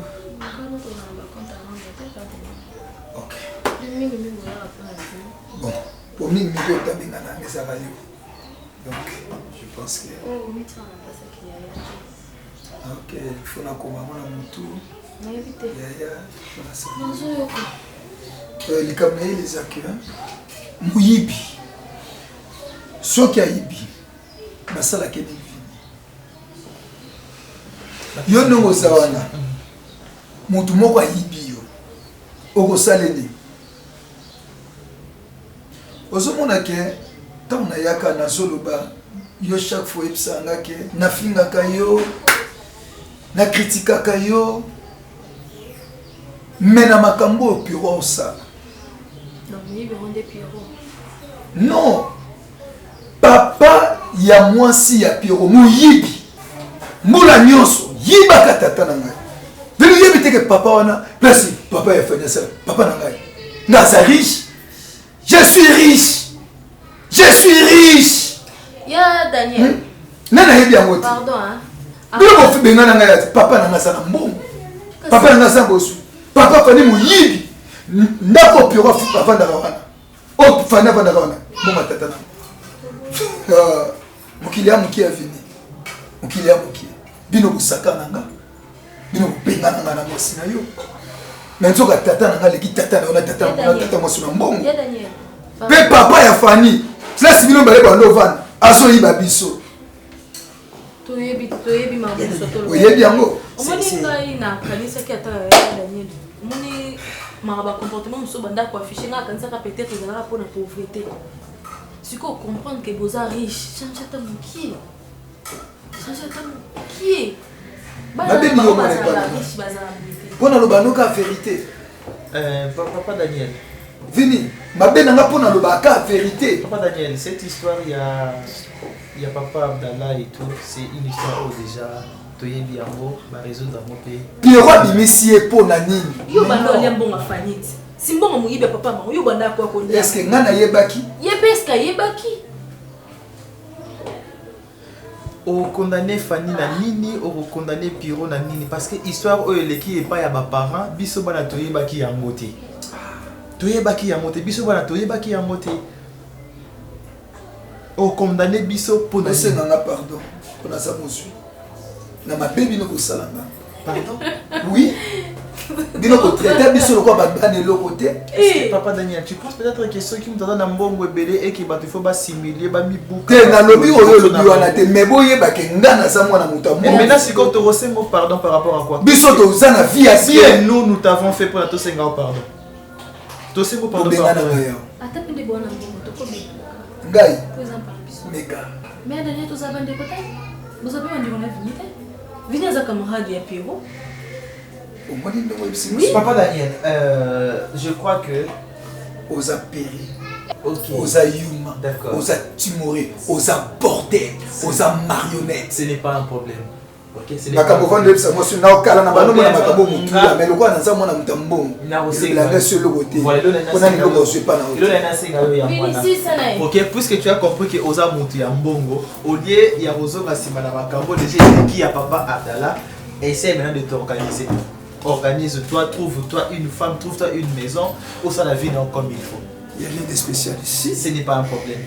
Ok. Bon, pour ming ming yo tabinga na mesa radio. Donc, je pense que... Ok, il faut qu'on ait mon tour. Les caméras, les accueils. Mouyibi. Ce qui a yibi. Mais ça, la qui est divine. Yo no zawana. Mutu moko a yibi yo. Oko salene. Ozomona ke tant na yaka na zoloba yo chaque fois epsanga ke na finga kayo na critique kayo mais na makambo piro osala. Non, papa ya mwasi ya piro muyibi mbula nyonso yibaka tata na ngai venu yebi te ke papa wana place papa ya fanya ça papa na ngai ngaza riche. Je suis riche. Ya Daniel. Nana yebi yango te. Pardon hein. Bilo ko fibenga na ngai papa na ngasa na mbongo. Papa na ngasa bosu. Papa fani muyibi. Ndako piro papa ndaka wana. O fana fana wana. Mbongo tata na. Mukili amuki avini. Mukili amuki. Bino busaka nanga. Bino benga nanga na mosi na yo. Menzoka tata nanga leki tata na ona tata mosi na mbongo. Ya Daniel. Pe papa ya Fanny. Cela si bino bale ba lovan. Azo yiba biso. Toyebi mamu soto. Oyebi yango. Omoni ngai na kanisa ki ata Daniel. Omoni maraba comportement muso banda ko afficher na kanisa ka peut-être ezala pour la pauvreté. Tu peux comprendre que vous êtes riche. Change ta qui? Change ta qui? Pona lo banoka vérité. Papa Daniel. Vini, mabe nanga pona lo baka vérité. Papa Daniel, cette histoire il y a papa Abdallah et tout, c'est une histoire où déjà toyebi yango ba résoudre mon pays. Pierrot bimisi pona nini? Yo bando liambonga fanit. Simbonga muyibe papa ma yo banda kwa ko. Est-ce que ngana yebaki? Yebeska yebaki. Au condamné Fanny na nini, au condamné Pierrot na nini, parce que histoire où les qui est pas ya ba parents, biso bana toyebaki ya moté. Toyebaki ya moté, biso bana toyebaki ya moté. Au condamné biso pour na c'est nanga pardon. Pour ça monsieur. Na ma baby no ko salanga. Pardon? Oui. Dino ko traiter biso le ko ba bane le côté. Est-ce que papa Daniel, tu penses peut-être que ceux qui me donnent un mbongo belé et qui il faut pas simuler ba mi bouka. Te na lobi oyo lobi wana te mais boye ba ke ngana sa mwana muta. Et maintenant si quand tu reçois mot pardon par rapport à quoi? Biso to zana vie à bien. Nous t'avons fait pour la tosenga pardon. Tosenga mot pardon. Attends de bona mbongo to ko be. Ngai. Pour exemple biso. Mega. Mais Daniel to za bande kota. Vous avez vendu mon avis. Venez à camarade ya Pierrot. Oui. Papa Daniel, je crois que aux péri, okay. Aux yuma, aux timoré, aux bordel, aux marionnettes. Ce n'est pas un problème. Ok, c'est pas un problème. Moi, je suis là au calme, mais le quoi, dans mon tambour. Ok, puisque tu as compris que Oza Mouti Mbongo, au lieu il y a Rozo Gassimana Makambo, déjà qui a papa Abdallah, essaie maintenant de t'organiser. Organise-toi, trouve-toi une femme, trouve-toi une maison, où ça la vie non comme il faut. Il n'y a rien de spécial ici. Ce n'est pas un problème.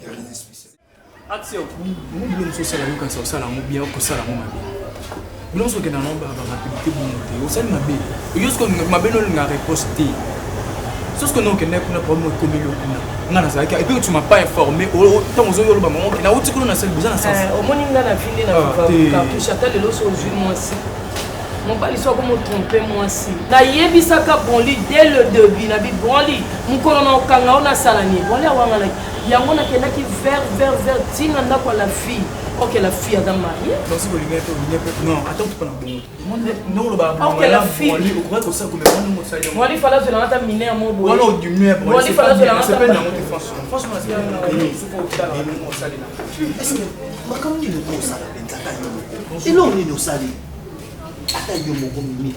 Il n'y a rien de spécial. Action. Nous voulons que ça la ça ça la bien que ça la maman. Nous voulons que dans nombre de rapidité bonté. Au sein de ma bé. Jusqu'à ma bé non n'a reposté. C'est ce que nous connaissons pour problème comme le na ça et puis tu m'as pas informé tant aux autres maman qui n'a autre que nous na celle besoin ça. Au moins il a fini na tu chatel le so moi aussi. Mon père soit comme tromper moi aussi. Na yebisaka bonli dès le début na bi bonli mon kolona okanga ona salani bonli awanga yango na kenda ki vers tina ndako la fille. OK la fille a mariée. Non si vous voulez non attends tu pas na non le ba. OK la fille au croit que ça comme on ça. Moi il fallait que je l'entende miner à mon boy. Voilà du mieux. Moi il fallait que je l'entende. C'est pas dans notre franchement c'est est-ce que makam ni le ça la et l'on ni no sali. Ata yo moko mimi.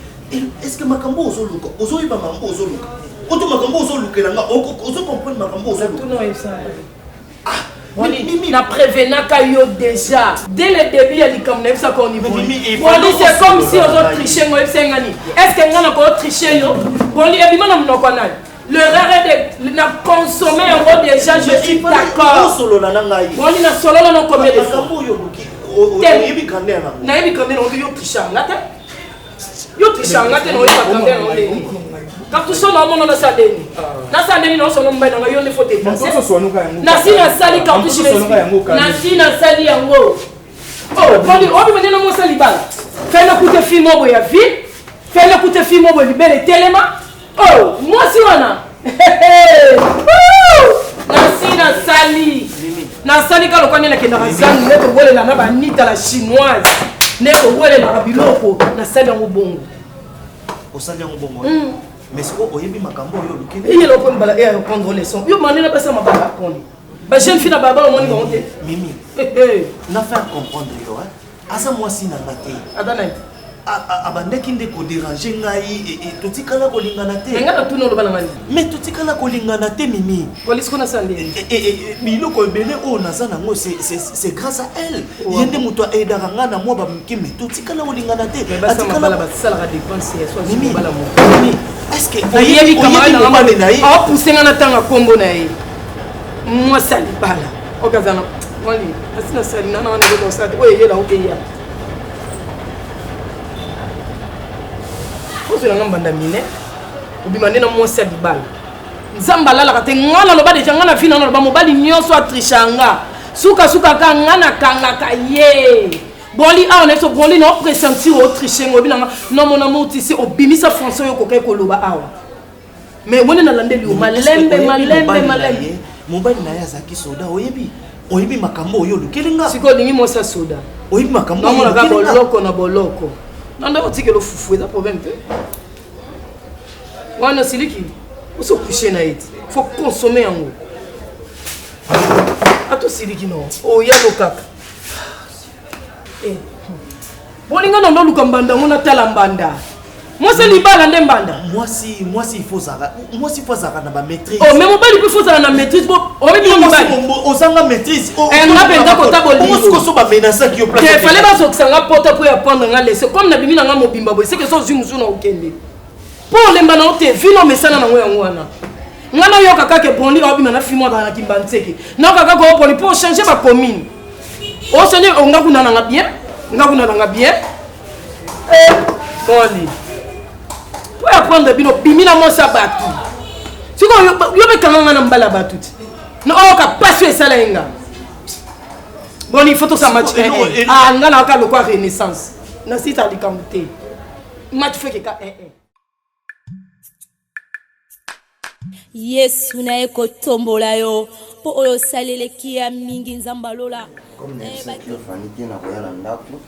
Est-ce que makambo ozoluka? Ozoyiba makambo ozoluka. Oto makambo ozolukela nga ozo comprendre makambo ozoluka. Tout non est ça. Mimi na prévenaka yo déjà dès le début il y a dit comme ça qu'on y voit. C'est comme si on a triché moi sengani. Est-ce que on a pas triché yo? Bon li ebima na mnoko na. Le rare de na consommer en déjà je suis d'accord. Solo na ngai. Bon li na solo na combien de fois? Makambo yo luki. Oyebi kande na. Na yebi kande no yo trichanga te. Yo trichanga te no yo kande no. Quand tu sors dans mon saleni. Na saleni no sono mbaina nga yo ne faut dépenser. Na si na sali quand tu chines. Na si na sali yango. Oh, quand tu obi menena mo sali bala. Fais le coup de film au ya vie. Fais le coup de film au libérer tellement. Oh, moi si wana. Na si na sali. Na sali ka lokwane na kenda zangu ne to bolela na ba nita la chinoise. Ne to bolela na biloko na sali yango bongo. O sali yango bongo. Mais ce qu'on oyebi makambo yo lukele. Il est pour balayer prendre les sons. Yo mané na pesa mabala poni. Ba jeune fille na baba moni ba honte. Mimi. Na faire comprendre yo hein. Asa moi si na ngate. Adana. Abandeki nde ko déranger ngai et totikala ko lingana te. Nga na tuno lo bana ngani. Mais totikala ko lingana te Mimi. Police ko na sande. Et biloko belé o naza nango c'est grâce à elle. Yende muto aidaka nga na moi ba mkime totikala ko lingana te. Atikala ba sala ka dépenser soit Mimi bala mo. Mimi. Est-ce que oyebi camarade na ngamba na ye a pousser nga na tanga kombo na ye. Moi sali bala. Okazana. Wali, asina sali na na ndo sa te. Oye la okeya. Ozo na ngamba ndamine. Obimande na moi sali bala. Nzamba lala ka te ngana lo ba deja ngana fina na ba mobali nyonso atrishanga. Suka ka ngana kanga ka ye. Boli a on est so boli no pressentir au tricher ngobi na non mon amour ici au bimisa français yo kokai koloba awa. Mais wona na landeli o malembe. mobali na ye azalaki soda oyebi makambo oyo olukelinga sikoyo olingi mwasi ya soda oyebi makambo oyo namonaka boloko na boloko nanda otikela ofufu eza problème te wana siliki osokushe na ye ti faut consommer yango ato siliki no oyalo kaka bolinga na ndoluka mbanda ngo natala mbanda mwasi libala nde mbanda mwasi il faut zaka na ba maîtrise oh mais mobali il faut zaka na maîtrise bo oyebi mobali ozanga maîtrise nga penza kota bolingo osko ba menacer ki yo place ke fallait bazokisanga pota po ya prendre nga laisser comme na bimi na nga mobimba boy c'est que so zumuzu na okende po lemba na ote vino mesana na ngo yango wana nga na yoka kaka bondi obima na fimo na kimbantseki na kaka ko poli pour changer ba commune o sene nga kuna na bien boni po ya prendre bino bimina mo sabatu siko yo be kanga na mbala batuti no oka passer sala inga boni photo sa match nga na ka lokwa renaissance na sita likamute match feke ka yesu naye kotombola yo mpo oyo osaleleki ya mingi nzambe alola faniki na koya na ndako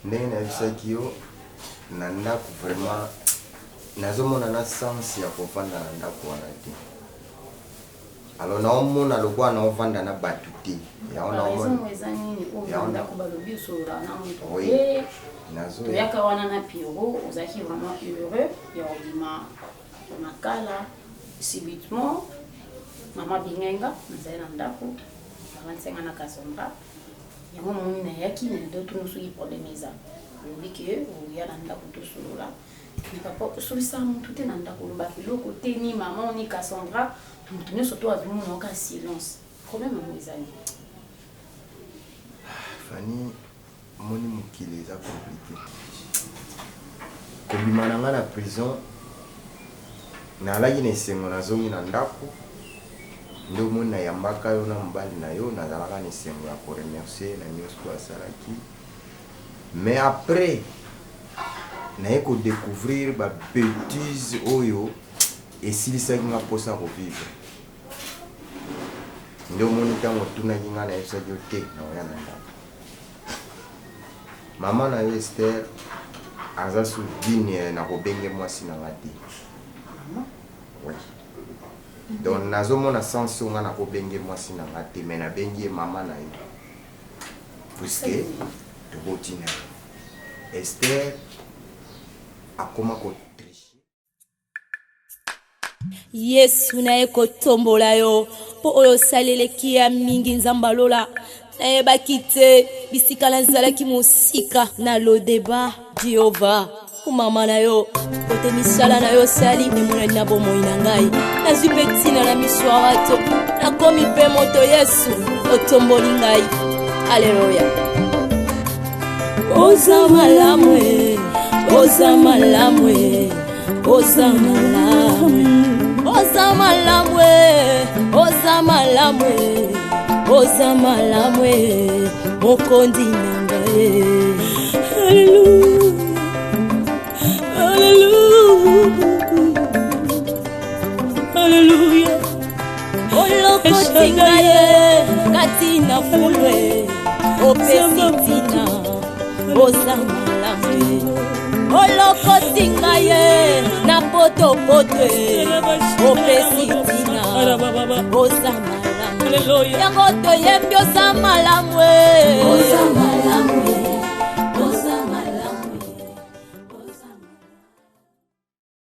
ndenge nayebisaki yo na ndako vraiment nazomona na sens ya kovanda na ndako wana te alors naomona lokwa naovanda na bato te toyaka wana na piro ozalaki vraiment heureux ya obima makala subitement mama bingenga nazali na ndako barantisenga na kasomba yango moni nayaki na ndotuno soki problème eza olobi ke oya na ndako tosolola me papa osolisa motu te na ndako oloba biloko te ni mama ni kasondra motu nyonso to azomona oka silence problème yango ezali fani moni mokili eza compliqué kobima na nga na prison nalaki na esengo nazongi na ndako nde omoni nayambaka yo na mobali na yo nazalaka na esengo ya koremercier na nyonso asalaki mais après naye kodécouvrir babétise oyo esilisaki nga mposa kovivre nde omoni ntango otunaki nga nayebisaki yo te na oya na ndako mama na yo Esther aza soudine na kobenge mwasi na nga te oui. Donc nazomona sens nga na kobenge mwasi na nga te mais nabengi mama na yo puisque tokotina Esther akoma kotriche yesu naye kotombola yo mpo oyo osaleleki ya mingi nzambe alola nayebaki te bisika nazalaki mosika na lodeba jehova kumama na yo kote misala na yo sali emonani na bomoi na ngai nazwi mpe ntina na miso ya bato nakomi mpe moto yesu otomboli ngai aleluya oza malamu oza malamu oza malamu oza malamu oza malamu oza malamu mokondi na ngai haleluya olokoti ngai kati na fulwe opesi tina oza malamu olokoti ngai na potopotwe opesi tina oza malamu yango toyembi oza malamu